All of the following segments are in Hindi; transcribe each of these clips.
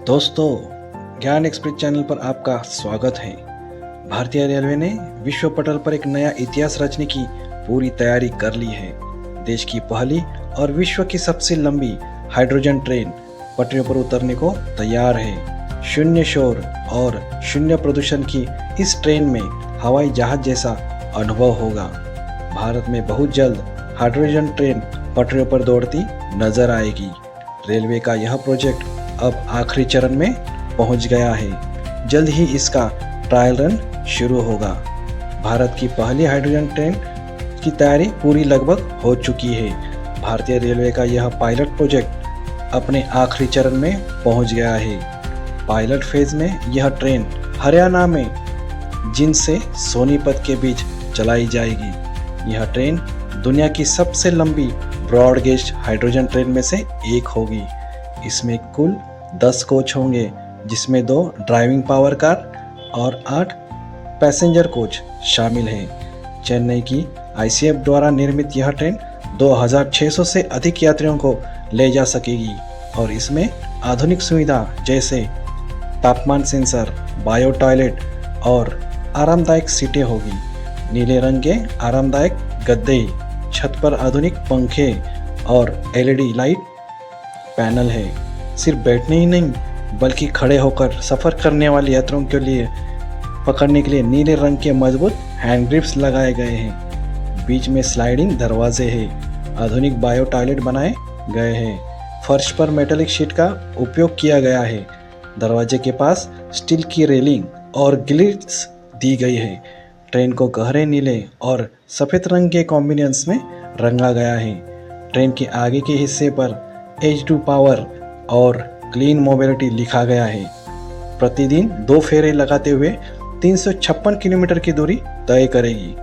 दोस्तों, ज्ञान एक्सप्रेस चैनल पर आपका स्वागत है। भारतीय रेलवे ने विश्व पटल पर एक नया इतिहास रचने की पूरी तैयारी कर ली है। देश की पहली और विश्व की सबसे लंबी हाइड्रोजन ट्रेन पटरियों पर उतरने को तैयार है। शून्य शोर और शून्य प्रदूषण की इस ट्रेन में हवाई जहाज जैसा अनुभव होगा। भारत में बहुत जल्द हाइड्रोजन ट्रेन पटरियों पर दौड़ती नजर आएगी। रेलवे का यह प्रोजेक्ट अब आखिरी चरण में पहुंच गया है। जल्द ही इसका ट्रायल रन शुरू होगा। भारत की पहली हाइड्रोजन ट्रेन की तैयारी पूरी लगभग हो चुकी है। भारतीय रेलवे का यह पायलट प्रोजेक्ट अपने आखिरी चरण में पहुंच गया है। पायलट फेज में यह ट्रेन हरियाणा में जिंद से सोनीपत के बीच चलाई जाएगी। यह ट्रेन दुनिया की सबसे लंबी ब्रॉड गेज हाइड्रोजन ट्रेन में से एक होगी। इसमें कुल 10 कोच होंगे, जिसमें 2 ड्राइविंग पावर कार और 8 पैसेंजर कोच शामिल हैं। चेन्नई की आईसीएफ द्वारा निर्मित यह ट्रेन 2600 से अधिक यात्रियों को ले जा सकेगी और इसमें आधुनिक सुविधा जैसे तापमान सेंसर, बायो टॉयलेट और आरामदायक सीटें होगी। नीले रंग के आरामदायक गद्दे, छत पर आधुनिक पंखे और एलईडी लाइट पैनल है। सिर्फ बैठने ही नहीं बल्कि खड़े होकर सफ़र करने वाले यात्रियों के लिए पकड़ने के लिए नीले रंग के मजबूत हैंड ग्रिप्स लगाए गए हैं। बीच में स्लाइडिंग दरवाजे हैं। आधुनिक बायो टॉयलेट बनाए गए हैं। फर्श पर मेटालिक शीट का उपयोग किया गया है। दरवाजे के पास स्टील की रेलिंग और ग्रिल्स दी गई है। ट्रेन को गहरे नीले और सफ़ेद रंग के कॉम्बिनेशंस में रंगा गया है। ट्रेन के आगे के हिस्से पर H2 पावर और क्लीन मोबिलिटी लिखा गया है। प्रतिदिन 2 फेरे लगाते हुए 356 किलोमीटर की दूरी तय करेगी।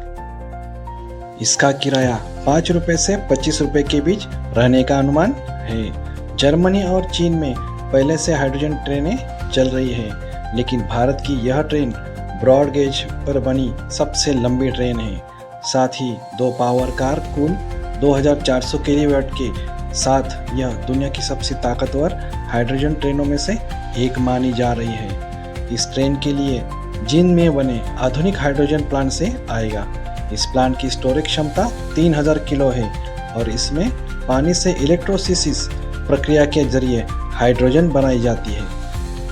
इसका किराया 5 रुपये से 25 रुपये के बीच रहने का अनुमान है। जर्मनी और चीन में पहले से हाइड्रोजन ट्रेनें चल रही हैं, लेकिन भारत की यह ट्रेन ब्रॉड गेज पर बनी सबसे लंबी ट्रेन है। साथ ही 2 पावर कार कुल 2400 किलोवाट के साथ यह दुनिया की सबसे ताकतवर हाइड्रोजन ट्रेनों में से एक मानी जा रही है। इस ट्रेन के लिए जिंद में बने आधुनिक हाइड्रोजन प्लांट से आएगा। इस प्लांट की स्टोरेज क्षमता 3000 किलो है और इसमें पानी से इलेक्ट्रोलिसिस प्रक्रिया के जरिए हाइड्रोजन बनाई जाती है।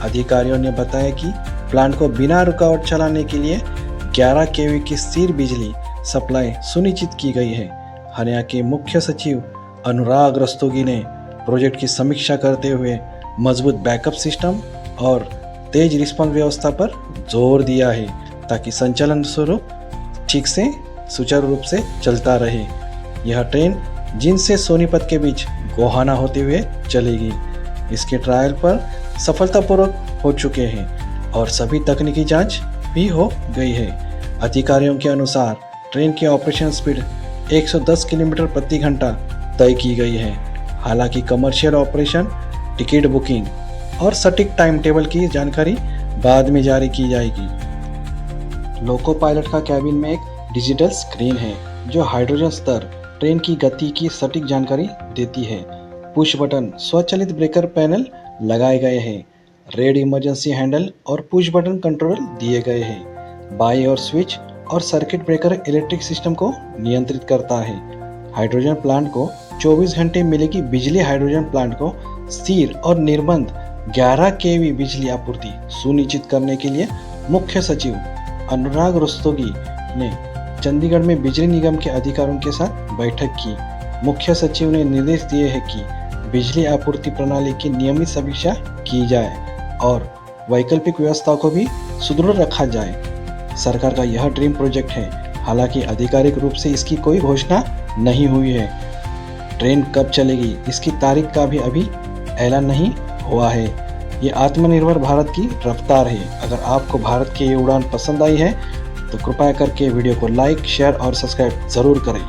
अधिकारियों ने बताया कि प्लांट को बिना रुकावट चलाने के लिए 11 केवी की स्थिर बिजली सप्लाई सुनिश्चित की गई है। हरियाणा के मुख्य सचिव अनुराग रस्तोगी ने प्रोजेक्ट की समीक्षा करते हुए मजबूत बैकअप सिस्टम और तेज रिस्पॉन्स व्यवस्था पर जोर दिया है, ताकि संचालन स्वरूप ठीक से सुचारू रूप से चलता रहे। यह ट्रेन जिंद से सोनीपत के बीच गोहाना होते हुए चलेगी। इसके ट्रायल पर सफलतापूर्वक हो चुके हैं और सभी तकनीकी जांच भी हो गई है। अधिकारियों के अनुसार ट्रेन की ऑपरेशन स्पीड 110 किलोमीटर प्रति घंटा तय की गई है। हालांकि कमर्शियल ऑपरेशन, टिकट बुकिंग और सटीक टाइम टेबल की जानकारी बाद में जारी की जाएगी। लोको पायलट का कैबिन में एक डिजिटल स्क्रीन है जो हाइड्रोजन स्तर, ट्रेन की गति की सटीक जानकारी देती है। पुश बटन स्वचालित ब्रेकर पैनल लगाए गए हैं। रेड इमरजेंसी हैंडल और पुश बटन कंट्रोल दिए गए हैं। बाई और स्विच और सर्किट ब्रेकर इलेक्ट्रिक सिस्टम को नियंत्रित करता है। हाइड्रोजन प्लांट को 24 घंटे मिलेगी बिजली। हाइड्रोजन प्लांट को स्थिर और निर्बंध 11 केवी बिजली आपूर्ति सुनिश्चित करने के लिए मुख्य सचिव अनुराग रस्तोगी ने चंडीगढ़ में बिजली निगम के अधिकारियों के साथ बैठक की। मुख्य सचिव ने निर्देश दिए हैं कि बिजली आपूर्ति प्रणाली की नियमित समीक्षा की जाए और वैकल्पिक व्यवस्था को भी सुदृढ़ रखा जाए। सरकार का यह ड्रीम प्रोजेक्ट है। हालांकि आधिकारिक रूप से इसकी कोई घोषणा नहीं हुई है। ट्रेन कब चलेगी इसकी तारीख का भी अभी ऐलान नहीं हुआ है। ये आत्मनिर्भर भारत की रफ्तार है। अगर आपको भारत की ये उड़ान पसंद आई है तो कृपया करके वीडियो को लाइक, शेयर और सब्सक्राइब ज़रूर करें।